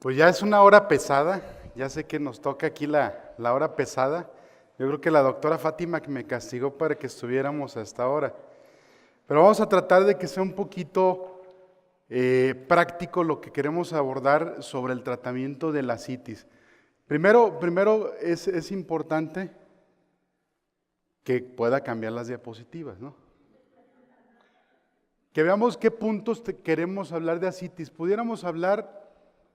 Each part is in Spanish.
Pues ya es una hora pesada, ya sé que nos toca aquí la hora pesada. Yo creo que la doctora Fátima que me castigó para que estuviéramos a esta hora. Pero vamos a tratar de que sea un poquito práctico lo que queremos abordar sobre el tratamiento de la citis. Primero es importante que pueda cambiar las diapositivas, ¿no? Que veamos qué puntos queremos hablar de ascitis. Pudiéramos hablar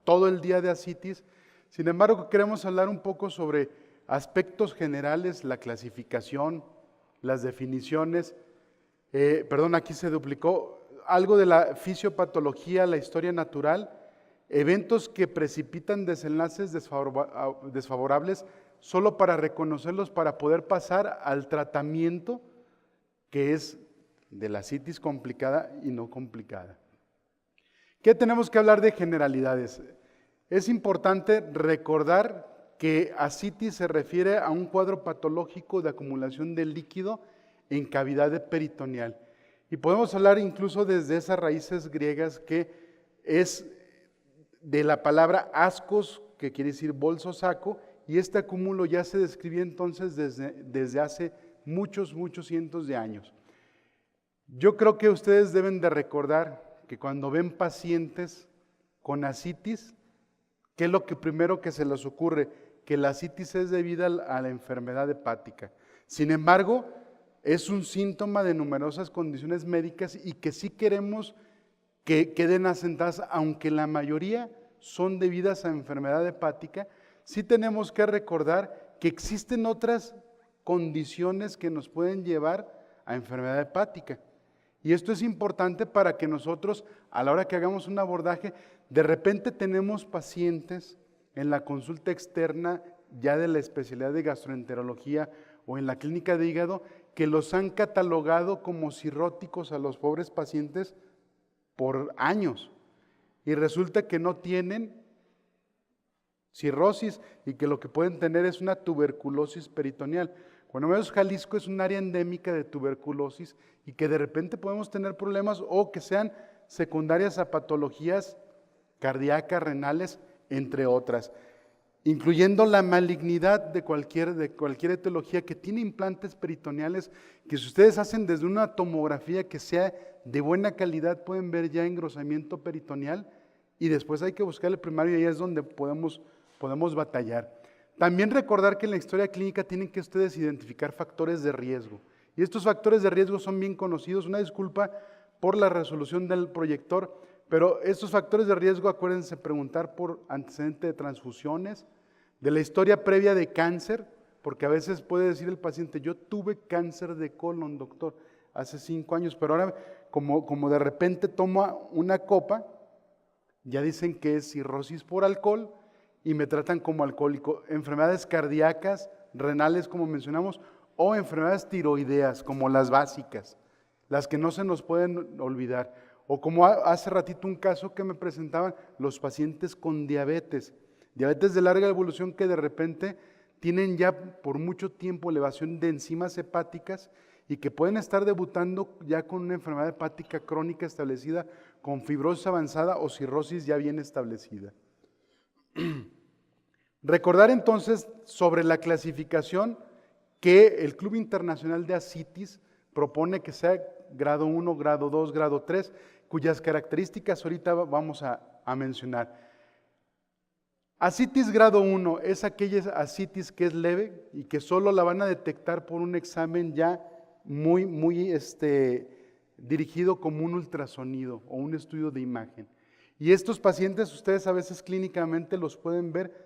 todo el día de ascitis, sin embargo queremos hablar un poco sobre aspectos generales, la clasificación, las definiciones, aquí se duplicó, algo de la fisiopatología, la historia natural, eventos que precipitan desenlaces desfavorables solo para reconocerlos, para poder pasar al tratamiento que es de la ascitis complicada y no complicada. ¿Qué tenemos que hablar de generalidades? Es importante recordar que ascitis se refiere a un cuadro patológico de acumulación de líquido en cavidad peritoneal. Y podemos hablar incluso desde esas raíces griegas que es de la palabra ascos, que quiere decir bolso saco, y este acúmulo ya se describía entonces desde hace muchos cientos de años. Yo creo que ustedes deben de recordar que cuando ven pacientes con ascitis, ¿qué es lo que primero que se les ocurre? Que la ascitis es debida a la enfermedad hepática. Sin embargo, es un síntoma de numerosas condiciones médicas y que sí queremos que queden asentadas, aunque la mayoría son debidas a enfermedad hepática, sí tenemos que recordar que existen otras condiciones que nos pueden llevar a enfermedad hepática. Y esto es importante para que nosotros, a la hora que hagamos un abordaje, de repente tenemos pacientes en la consulta externa ya de la especialidad de gastroenterología o en la clínica de hígado que los han catalogado como cirróticos a los pobres pacientes por años. Y resulta que no tienen cirrosis y que lo que pueden tener es una tuberculosis peritoneal. Cuando vemos Jalisco es un área endémica de tuberculosis y que de repente podemos tener problemas o que sean secundarias a patologías cardíacas, renales, entre otras, incluyendo la malignidad de cualquier etiología que tiene implantes peritoneales que si ustedes hacen desde una tomografía que sea de buena calidad pueden ver ya engrosamiento peritoneal y después hay que buscar el primario y ahí es donde podemos batallar. También recordar que en la historia clínica tienen que ustedes identificar factores de riesgo. Y estos factores de riesgo son bien conocidos. Una disculpa por la resolución del proyector, pero estos factores de riesgo, acuérdense preguntar por antecedente de transfusiones, de la historia previa de cáncer, porque a veces puede decir el paciente, yo tuve cáncer de colon, doctor, hace 5 años, pero ahora como de repente toma una copa, ya dicen que es cirrosis por alcohol, y me tratan como alcohólico, enfermedades cardíacas, renales como mencionamos, o enfermedades tiroideas como las básicas, las que no se nos pueden olvidar. O como hace ratito un caso que me presentaban los pacientes con diabetes de larga evolución que de repente tienen ya por mucho tiempo elevación de enzimas hepáticas y que pueden estar debutando ya con una enfermedad hepática crónica establecida, con fibrosis avanzada o cirrosis ya bien establecida. Recordar entonces sobre la clasificación que el Club Internacional de Ascitis propone que sea grado 1, grado 2, grado 3, cuyas características ahorita vamos a mencionar. Ascitis grado 1 es aquella ascitis que es leve y que solo la van a detectar por un examen ya muy dirigido como un ultrasonido o un estudio de imagen. Y estos pacientes ustedes a veces clínicamente los pueden ver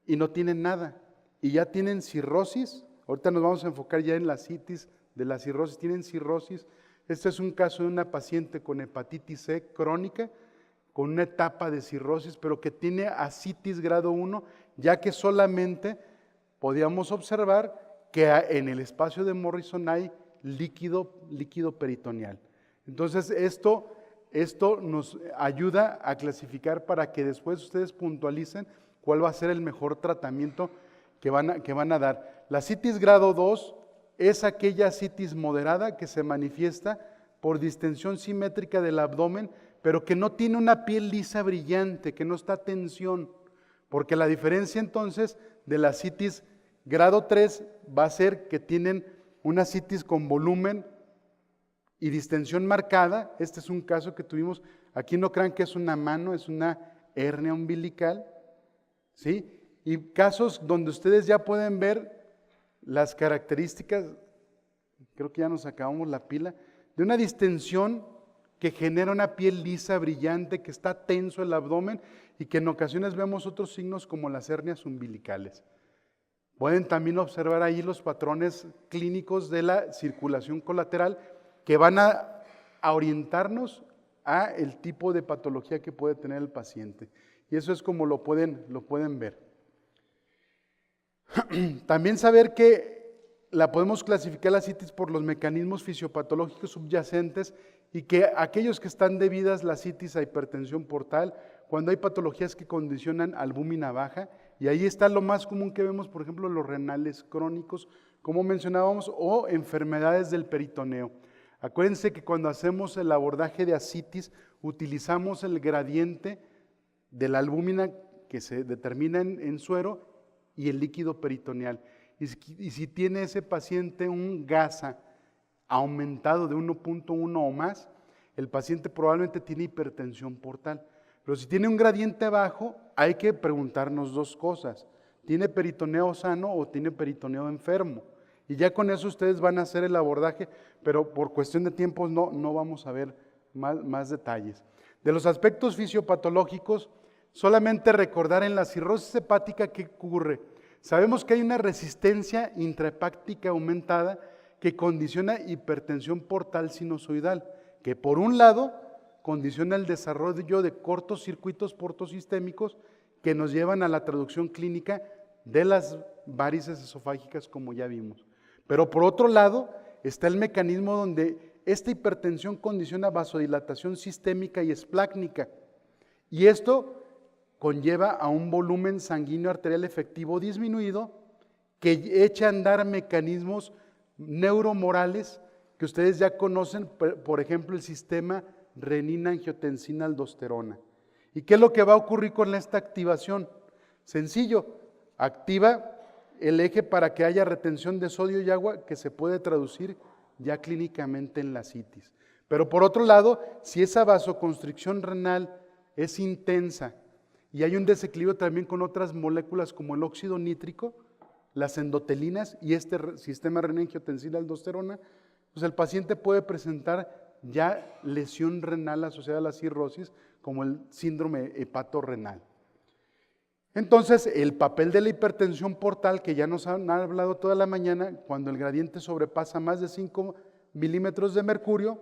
y no tienen nada, y ya tienen cirrosis. Ahorita nos vamos a enfocar ya en la ascitis de la cirrosis, tienen cirrosis. Este es un caso de una paciente con hepatitis C crónica, con una etapa de cirrosis, pero que tiene ascitis grado 1, ya que solamente podíamos observar que en el espacio de Morrison hay líquido peritoneal. Entonces esto nos ayuda a clasificar para que después ustedes puntualicen cuál va a ser el mejor tratamiento que van a dar. La ascitis grado 2 es aquella ascitis moderada que se manifiesta por distensión simétrica del abdomen, pero que no tiene una piel lisa brillante, que no está tensión. porque la diferencia entonces de la asitis grado 3 va a ser que tienen una asitis con volumen y distensión marcada. Este es un caso que tuvimos, aquí no crean que es una mano, es una hernia umbilical, ¿sí? Y casos donde ustedes ya pueden ver las características, creo que ya nos acabamos la pila, de una distensión que genera una piel lisa, brillante, que está tenso el abdomen y que en ocasiones vemos otros signos como las hernias umbilicales. Pueden también observar ahí los patrones clínicos de la circulación colateral que van a orientarnos a el tipo de patología que puede tener el paciente. Y eso es como lo pueden ver. También saber que la podemos clasificar la asitis por los mecanismos fisiopatológicos subyacentes y que aquellos que están debidas la asitis a hipertensión portal, cuando hay patologías que condicionan albúmina baja, y ahí está lo más común que vemos, por ejemplo, los renales crónicos, como mencionábamos, o enfermedades del peritoneo. Acuérdense que cuando hacemos el abordaje de asitis, utilizamos el gradiente de la albúmina que se determina en suero y el líquido peritoneal. Y si tiene ese paciente un GASA aumentado de 1.1 o más, el paciente probablemente tiene hipertensión portal. Pero si tiene un gradiente bajo, hay que preguntarnos dos cosas. ¿Tiene peritoneo sano o tiene peritoneo enfermo? Y ya con eso ustedes van a hacer el abordaje, pero por cuestión de tiempo no vamos a ver más detalles. De los aspectos fisiopatológicos, solamente recordar en la cirrosis hepática qué ocurre. Sabemos que hay una resistencia intrahepática aumentada que condiciona hipertensión portal sinusoidal, que por un lado condiciona el desarrollo de cortocircuitos portosistémicos que nos llevan a la traducción clínica de las varices esofágicas, como ya vimos. Pero por otro lado está el mecanismo donde esta hipertensión condiciona vasodilatación sistémica y esplácnica, y esto conlleva a un volumen sanguíneo arterial efectivo disminuido que echa a andar mecanismos neuromorales que ustedes ya conocen, por ejemplo, el sistema renina-angiotensina-aldosterona. ¿Y qué es lo que va a ocurrir con esta activación? Sencillo, activa el eje para que haya retención de sodio y agua que se puede traducir ya clínicamente en la asitis. Pero por otro lado, si esa vasoconstricción renal es intensa y hay un desequilibrio también con otras moléculas como el óxido nítrico, las endotelinas y este sistema renina-angiotensina-aldosterona, pues el paciente puede presentar ya lesión renal asociada a la cirrosis, como el síndrome hepatorrenal. Entonces, el papel de la hipertensión portal, que ya nos han hablado toda la mañana, cuando el gradiente sobrepasa más de 5 milímetros de mercurio,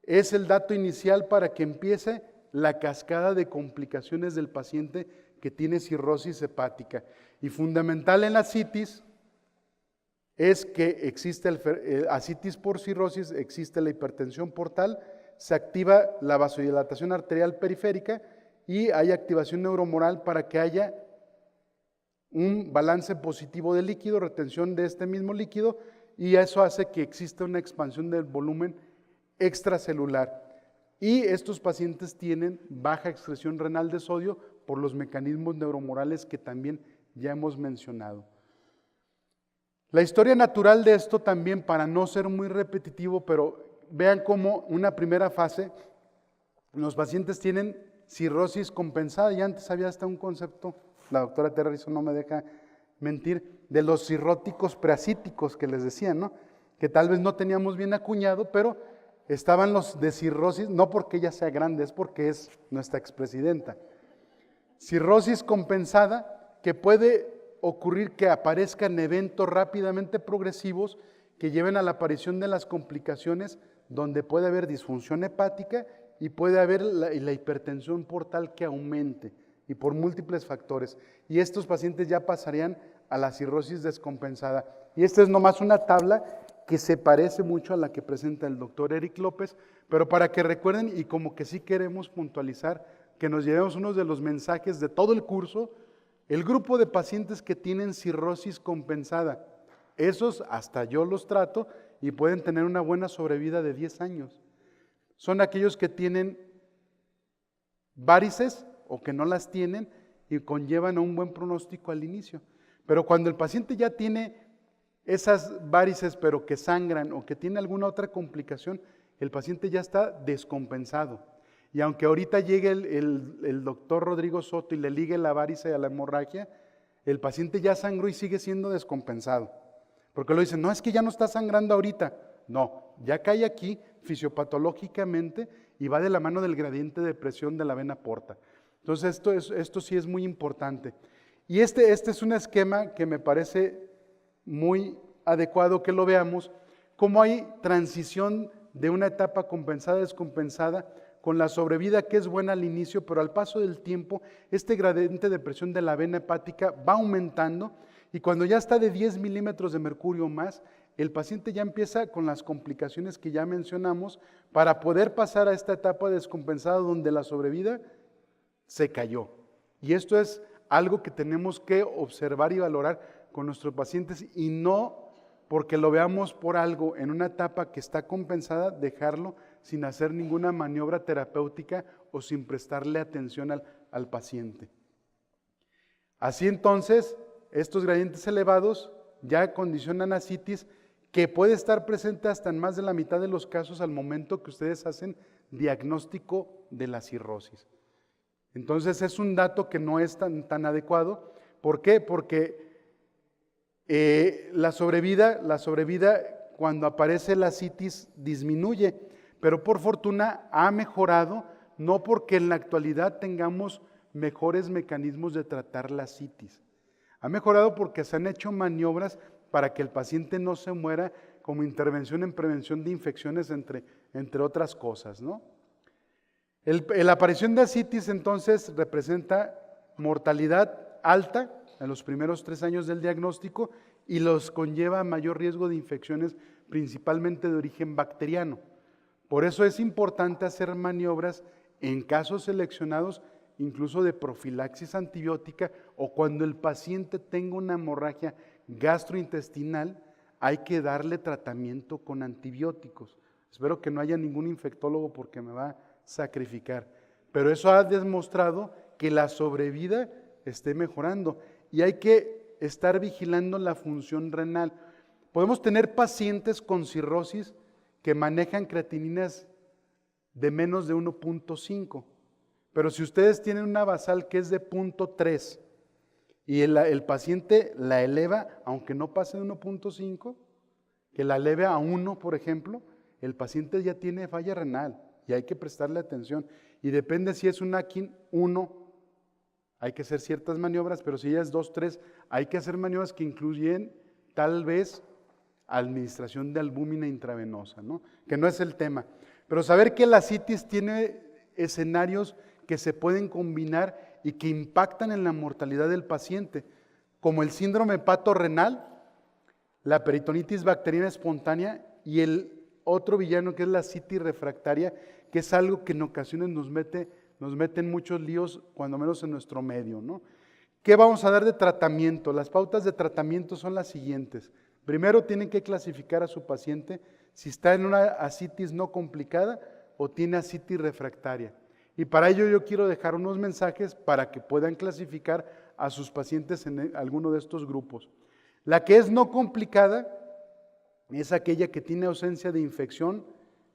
es el dato inicial para que empiece la cascada de complicaciones del paciente que tiene cirrosis hepática. Y fundamental en la asitis es que existe asitis por cirrosis, existe la hipertensión portal, se activa la vasodilatación arterial periférica y hay activación neuromoral para que haya un balance positivo de líquido, retención de este mismo líquido, y eso hace que exista una expansión del volumen extracelular. Y estos pacientes tienen baja excreción renal de sodio por los mecanismos neuromorales que también ya hemos mencionado. La historia natural de esto también, para no ser muy repetitivo, pero vean cómo una primera fase, los pacientes tienen cirrosis compensada, y antes había hasta un concepto, la doctora Teresa no me deja mentir, de los cirróticos preasíticos que les decían, ¿no? Que tal vez no teníamos bien acuñado, pero estaban los de cirrosis, no porque ella sea grande, es porque es nuestra expresidenta. Cirrosis compensada, que puede ocurrir que aparezcan eventos rápidamente progresivos que lleven a la aparición de las complicaciones, donde puede haber disfunción hepática y puede haber la hipertensión portal que aumente, y por múltiples factores. Y estos pacientes ya pasarían a la cirrosis descompensada. Y esta es nomás una tabla que se parece mucho a la que presenta el doctor Eric López, pero para que recuerden, y como que sí queremos puntualizar, que nos llevemos uno de los mensajes de todo el curso, el grupo de pacientes que tienen cirrosis compensada, esos hasta yo los trato y pueden tener una buena sobrevida de 10 años. Son aquellos que tienen varices o que no las tienen y conllevan a un buen pronóstico al inicio. Pero cuando el paciente ya tiene esas varices, pero que sangran o que tiene alguna otra complicación, el paciente ya está descompensado. Y aunque ahorita llegue el doctor Rodrigo Soto y le ligue la varice a la hemorragia, el paciente ya sangró y sigue siendo descompensado. Porque lo dicen, no, es que ya no está sangrando ahorita. No, ya cae aquí fisiopatológicamente y va de la mano del gradiente de presión de la vena porta. Entonces esto sí es muy importante. Y este es un esquema que me parece muy adecuado que lo veamos, cómo hay transición de una etapa compensada a descompensada, con la sobrevida que es buena al inicio, pero al paso del tiempo este gradiente de presión de la vena hepática va aumentando y cuando ya está de 10 milímetros de mercurio o más, el paciente ya empieza con las complicaciones que ya mencionamos para poder pasar a esta etapa descompensada donde la sobrevida se cayó. Y esto es algo que tenemos que observar y valorar con nuestros pacientes y no porque lo veamos por algo en una etapa que está compensada, dejarlo sin hacer ninguna maniobra terapéutica o sin prestarle atención al paciente. Así entonces, estos gradientes elevados ya condicionan ascitis que puede estar presente hasta en más de la mitad de los casos al momento que ustedes hacen diagnóstico de la cirrosis. Entonces es un dato que no es tan adecuado. ¿Por qué? Porque la sobrevida cuando aparece la ascitis disminuye, pero por fortuna ha mejorado, no porque en la actualidad tengamos mejores mecanismos de tratar la ascitis. Ha mejorado porque se han hecho maniobras para que el paciente no se muera como intervención en prevención de infecciones, entre otras cosas, ¿no? La aparición de ascitis entonces representa mortalidad alta en los primeros 3 años del diagnóstico y los conlleva a mayor riesgo de infecciones, principalmente de origen bacteriano. Por eso es importante hacer maniobras en casos seleccionados, incluso de profilaxis antibiótica o cuando el paciente tenga una hemorragia gastrointestinal, hay que darle tratamiento con antibióticos. Espero que no haya ningún infectólogo porque me va a sacrificar. Pero eso ha demostrado que la sobrevida esté mejorando y hay que estar vigilando la función renal. Podemos tener pacientes con cirrosis que manejan creatininas de menos de 1.5, pero si ustedes tienen una basal que es de 0.3 y el paciente la eleva, aunque no pase de 1.5, que la eleve a 1, por ejemplo, el paciente ya tiene falla renal y hay que prestarle atención. Y depende si es un AKIN 1, hay que hacer ciertas maniobras, pero si ya es 2, 3, hay que hacer maniobras que incluyen tal vez administración de albúmina intravenosa, ¿no? Que no es el tema. Pero saber que la ascitis tiene escenarios que se pueden combinar y que impactan en la mortalidad del paciente, como el síndrome hepatorrenal, la peritonitis bacteriana espontánea y el otro villano que es la ascitis refractaria, que es algo que en ocasiones nos mete en muchos líos, cuando menos en nuestro medio, ¿no? ¿Qué vamos a dar de tratamiento? Las pautas de tratamiento son las siguientes. Primero tienen que clasificar a su paciente si está en una ascitis no complicada o tiene ascitis refractaria. Y para ello yo quiero dejar unos mensajes para que puedan clasificar a sus pacientes en alguno de estos grupos. La que es no complicada es aquella que tiene ausencia de infección,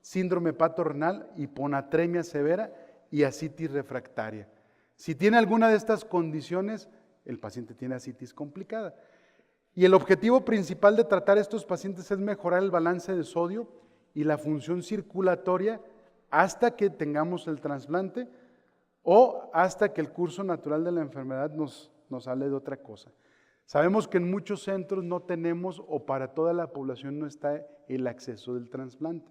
síndrome hepatorrenal, hiponatremia severa y ascitis refractaria. Si tiene alguna de estas condiciones, el paciente tiene ascitis complicada. Y el objetivo principal de tratar a estos pacientes es mejorar el balance de sodio y la función circulatoria hasta que tengamos el trasplante o hasta que el curso natural de la enfermedad nos hable de otra cosa. Sabemos que en muchos centros no tenemos o para toda la población no está el acceso del trasplante,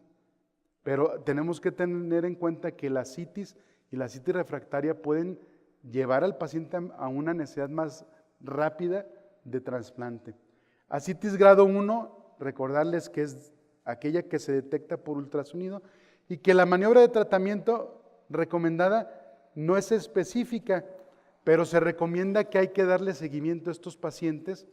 pero tenemos que tener en cuenta que la ascitis y la ascitis refractaria pueden llevar al paciente a una necesidad más rápida de trasplante. Ascitis grado 1, recordarles que es aquella que se detecta por ultrasonido y que la maniobra de tratamiento recomendada no es específica, pero se recomienda que hay que darle seguimiento a estos pacientes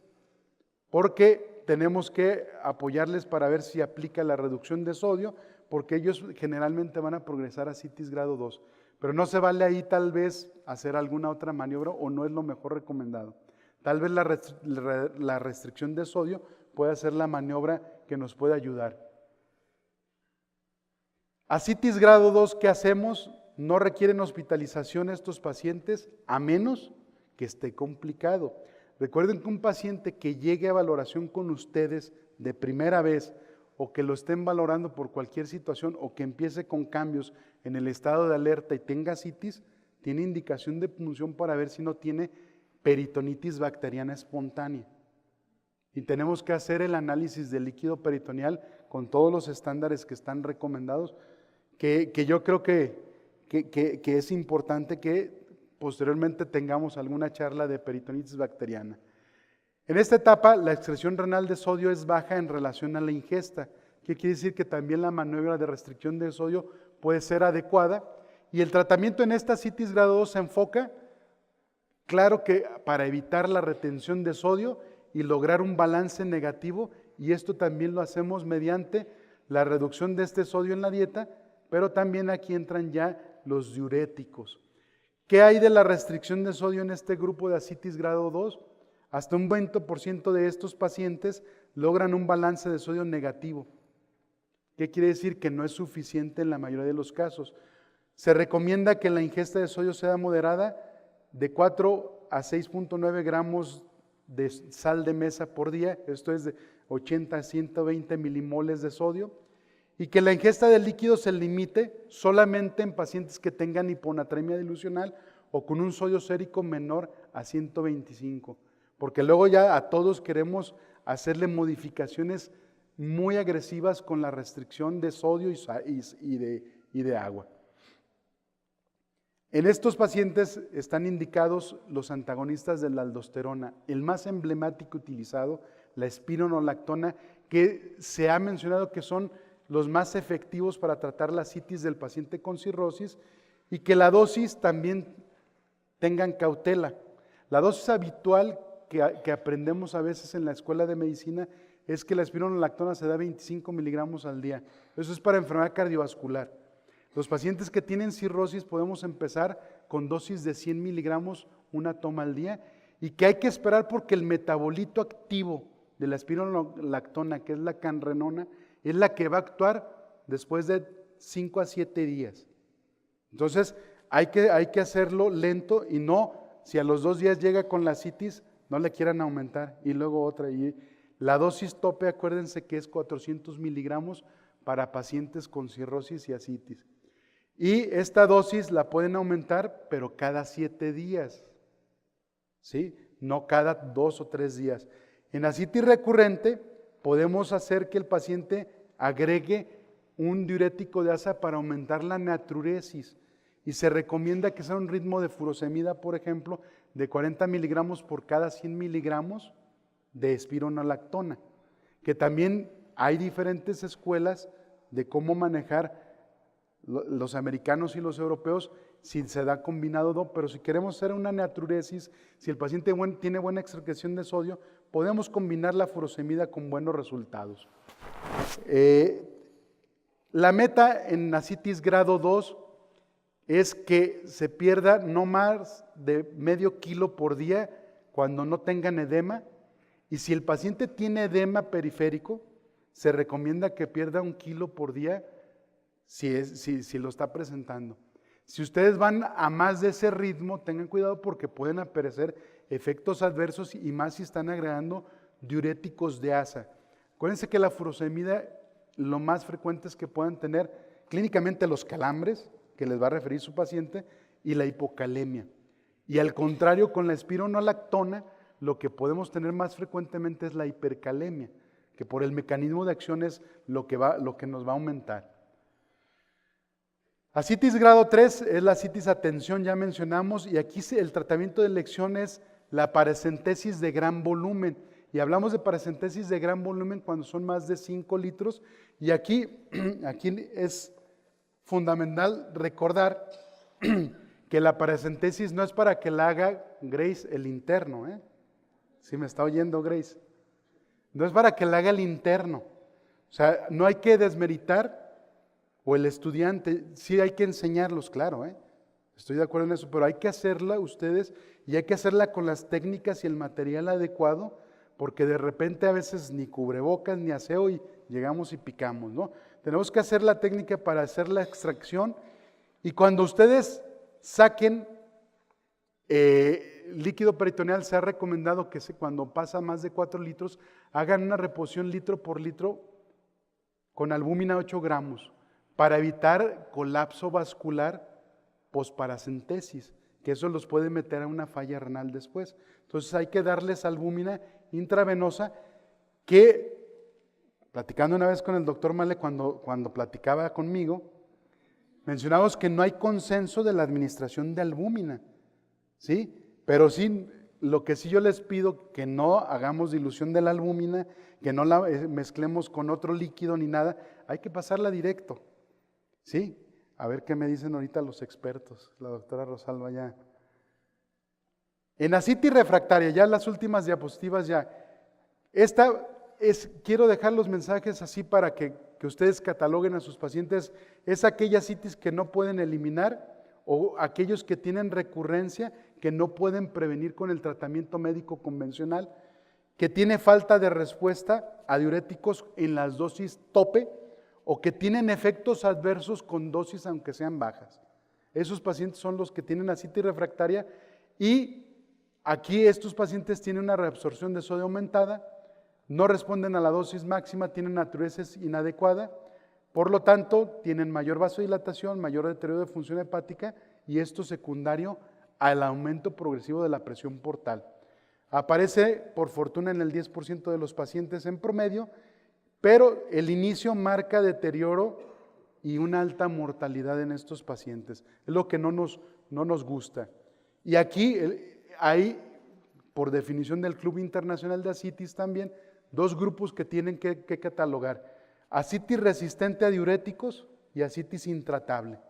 porque tenemos que apoyarles para ver si aplica la reducción de sodio, porque ellos generalmente van a progresar a ascitis grado 2. pero no se vale ahí tal vez hacer alguna otra maniobra o no es lo mejor recomendado. Tal vez la restricción de sodio pueda ser la maniobra que nos puede ayudar. Ascitis grado 2, ¿qué hacemos? No requieren hospitalización estos pacientes a menos que esté complicado. Recuerden que un paciente que llegue a valoración con ustedes de primera vez o que lo estén valorando por cualquier situación o que empiece con cambios en el estado de alerta y tenga ascitis, tiene indicación de punción para ver si no tiene peritonitis bacteriana espontánea. Y tenemos que hacer el análisis del líquido peritoneal con todos los estándares que están recomendados, que yo creo que es importante que posteriormente tengamos alguna charla de peritonitis bacteriana. En esta etapa, la excreción renal de sodio es baja en relación a la ingesta, que quiere decir que también la maniobra de restricción de sodio puede ser adecuada. Y el tratamiento en esta ascitis grado 2 se enfoca, claro que para evitar la retención de sodio y lograr un balance negativo, y esto también lo hacemos mediante la reducción de este sodio en la dieta, pero también aquí entran ya los diuréticos. ¿Qué hay de la restricción de sodio en este grupo de ascitis grado 2? Hasta un 20% de estos pacientes logran un balance de sodio negativo. ¿Qué quiere decir? Que no es suficiente en la mayoría de los casos. Se recomienda que la ingesta de sodio sea moderada, de 4 a 6.9 gramos de sal de mesa por día, esto es de 80 a 120 milimoles de sodio, y que la ingesta de líquidos se limite solamente en pacientes que tengan hiponatremia dilucional o con un sodio sérico menor a 125, porque luego ya a todos queremos hacerle modificaciones muy agresivas con la restricción de sodio y de agua. En estos pacientes están indicados los antagonistas de la aldosterona, el más emblemático utilizado, la espironolactona, que se ha mencionado que son los más efectivos para tratar la ascitis del paciente con cirrosis, y que la dosis también tengan cautela. La dosis habitual que aprendemos a veces en la escuela de medicina es que la espironolactona se da 25 miligramos al día. Eso es para enfermedad cardiovascular. Los pacientes que tienen cirrosis podemos empezar con dosis de 100 miligramos, una toma al día, y que hay que esperar porque el metabolito activo de la espironolactona, que es la canrenona, es la que va a actuar después de 5 a 7 días. Entonces, hay que hacerlo lento y no, si a los 2 días llega con la ascitis, no le quieran aumentar y luego otra. Y la dosis tope, acuérdense que es 400 miligramos para pacientes con cirrosis y ascitis. Y esta dosis la pueden aumentar, pero cada 7 días, ¿sí? No cada 2 o 3 días. En ascitis recurrente, podemos hacer que el paciente agregue un diurético de asa para aumentar la natriuresis, y se recomienda que sea un ritmo de furosemida, por ejemplo, de 40 miligramos por cada 100 miligramos de espironolactona, que también hay diferentes escuelas de cómo manejar los americanos y los europeos, si se da combinado o no, pero si queremos hacer una natriuresis, si el paciente tiene buena excreción de sodio, podemos combinar la furosemida con buenos resultados. La meta en ascitis grado 2 es que se pierda no más de medio kilo por día cuando no tengan edema, y si el paciente tiene edema periférico, se recomienda que pierda 1 kilo por día si lo está presentando. Si ustedes van a más de ese ritmo, tengan cuidado porque pueden aparecer efectos adversos y más si están agregando diuréticos de asa. Acuérdense que la furosemida, lo más frecuente es que puedan tener clínicamente los calambres, que les va a referir su paciente, y la hipocalemia. Y al contrario, con la espironolactona, lo que podemos tener más frecuentemente es la hipercalemia, que por el mecanismo de acción es lo que nos va a aumentar. Ascitis grado 3 es la ascitis a tensión, ya mencionamos, y aquí el tratamiento de elección es la paracentesis de gran volumen. Y hablamos de paracentesis de gran volumen cuando son más de 5 litros. Y aquí es fundamental recordar que la paracentesis no es para que la haga Grace el interno, ¿eh? ¿Sí me está oyendo Grace? No es para que la haga el interno. O sea, no hay que desmeritar, o el estudiante, sí hay que enseñarlos, claro, ¿eh? Estoy de acuerdo en eso, pero hay que hacerla ustedes y hay que hacerla con las técnicas y el material adecuado, porque de repente a veces ni cubrebocas ni aseo y llegamos y picamos, ¿no? Tenemos que hacer la técnica para hacer la extracción y cuando ustedes saquen líquido peritoneal, se ha recomendado que cuando pasa más de 4 litros, hagan una reposición litro por litro con albúmina 8 gramos para evitar colapso vascular posparacentesis, que eso los puede meter a una falla renal después. Entonces hay que darles albúmina intravenosa que, platicando una vez con el doctor Male, cuando platicaba conmigo, mencionamos que no hay consenso de la administración de albúmina, ¿sí? Pero sí, lo que sí yo les pido, que no hagamos dilución de la albúmina, que no la mezclemos con otro líquido ni nada, hay que pasarla directo, ¿sí? A ver qué me dicen ahorita los expertos, la doctora Rosalba ya. En ascitis refractaria, ya las últimas diapositivas ya. Quiero dejar los mensajes así para que ustedes cataloguen a sus pacientes. Es aquella ascitis que no pueden eliminar o aquellos que tienen recurrencia que no pueden prevenir con el tratamiento médico convencional, que tiene falta de respuesta a diuréticos en las dosis tope, o que tienen efectos adversos con dosis aunque sean bajas. Esos pacientes son los que tienen ascitis refractaria y aquí estos pacientes tienen una reabsorción de sodio aumentada, no responden a la dosis máxima, tienen natriuresis inadecuada, por lo tanto tienen mayor vasodilatación, mayor deterioro de función hepática y esto secundario al aumento progresivo de la presión portal. Aparece por fortuna en el 10% de los pacientes en promedio, pero el inicio marca deterioro y una alta mortalidad en estos pacientes. Es lo que no nos gusta. Y aquí hay, por definición del Club Internacional de Ascitis también, 2 grupos que tienen que catalogar. Ascitis resistente a diuréticos y ascitis intratable.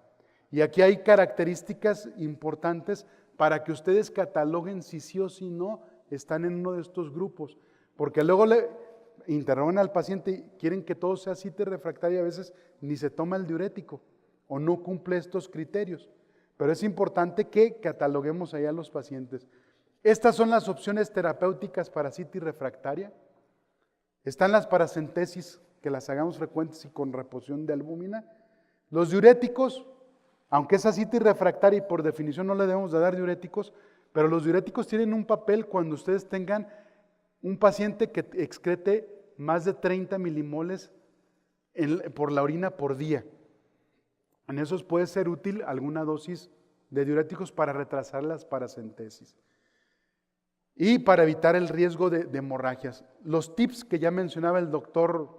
Y aquí hay características importantes para que ustedes cataloguen si sí o si no están en uno de estos grupos. Porque luego interrogan al paciente y quieren que todo sea ascitis refractaria y a veces ni se toma el diurético o no cumple estos criterios. Pero es importante que cataloguemos ahí a los pacientes. Estas son las opciones terapéuticas para ascitis refractaria. Están las paracentesis, que las hagamos frecuentes y con reposición de albúmina. Los diuréticos, aunque es ascitis refractaria y por definición no le debemos de dar diuréticos, pero los diuréticos tienen un papel cuando ustedes tengan un paciente que excrete más de 30 milimoles por la orina por día. En esos puede ser útil alguna dosis de diuréticos para retrasar las paracentesis y para evitar el riesgo de hemorragias. Los tips que ya mencionaba el doctor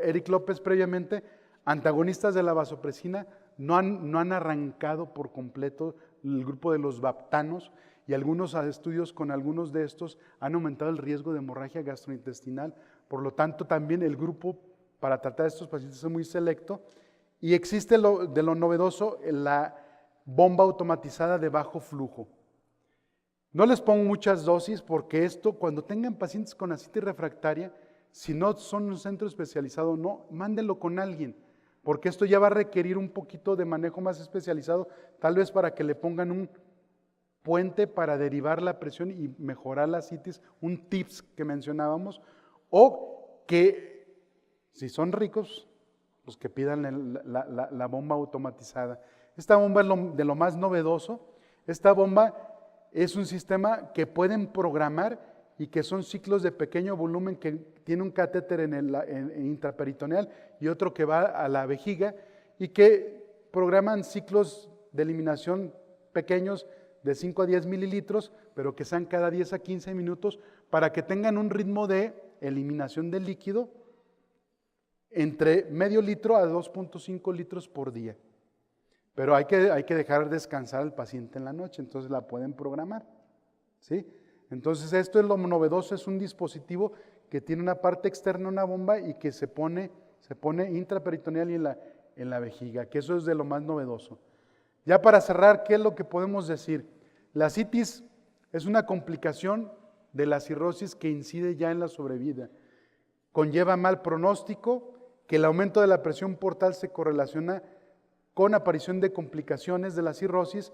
Eric López previamente, antagonistas de la vasopresina, no han arrancado por completo el grupo de los baptanos y algunos estudios con algunos de estos han aumentado el riesgo de hemorragia gastrointestinal. Por lo tanto, también el grupo para tratar a estos pacientes es muy selecto y existe de lo novedoso la bomba automatizada de bajo flujo. No les pongo muchas dosis porque esto, cuando tengan pacientes con ascitis refractaria, si no son un centro especializado, no, mándenlo con alguien, porque esto ya va a requerir un poquito de manejo más especializado, tal vez para que le pongan un puente para derivar la presión y mejorar la ascitis, un tips que mencionábamos, o que si son ricos, pues que pidan la bomba automatizada. Esta bomba es de lo más novedoso. Esta bomba es un sistema que pueden programar y que son ciclos de pequeño volumen que tiene un catéter en intraperitoneal y otro que va a la vejiga y que programan ciclos de eliminación pequeños de 5 a 10 mililitros, pero que sean cada 10 a 15 minutos para que tengan un ritmo de eliminación del líquido entre medio litro a 2.5 litros por día. Pero hay que dejar descansar al paciente en la noche, entonces la pueden programar, ¿sí? Entonces esto es lo novedoso, es un dispositivo que tiene una parte externa, una bomba, y que se pone intraperitoneal y en la vejiga, que eso es de lo más novedoso. Ya para cerrar, ¿qué es lo que podemos decir? La ascitis es una complicación de la cirrosis que incide ya en la sobrevida. Conlleva mal pronóstico, que el aumento de la presión portal se correlaciona con aparición de complicaciones de la cirrosis,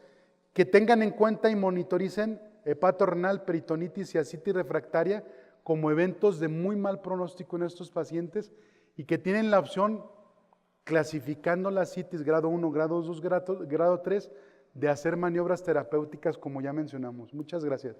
que tengan en cuenta y monitoricen hepatorenal, peritonitis y ascitis refractaria como eventos de muy mal pronóstico en estos pacientes y que tienen la opción, clasificando la ascitis grado 1, grado 2, grado 3, de hacer maniobras terapéuticas como ya mencionamos. Muchas gracias.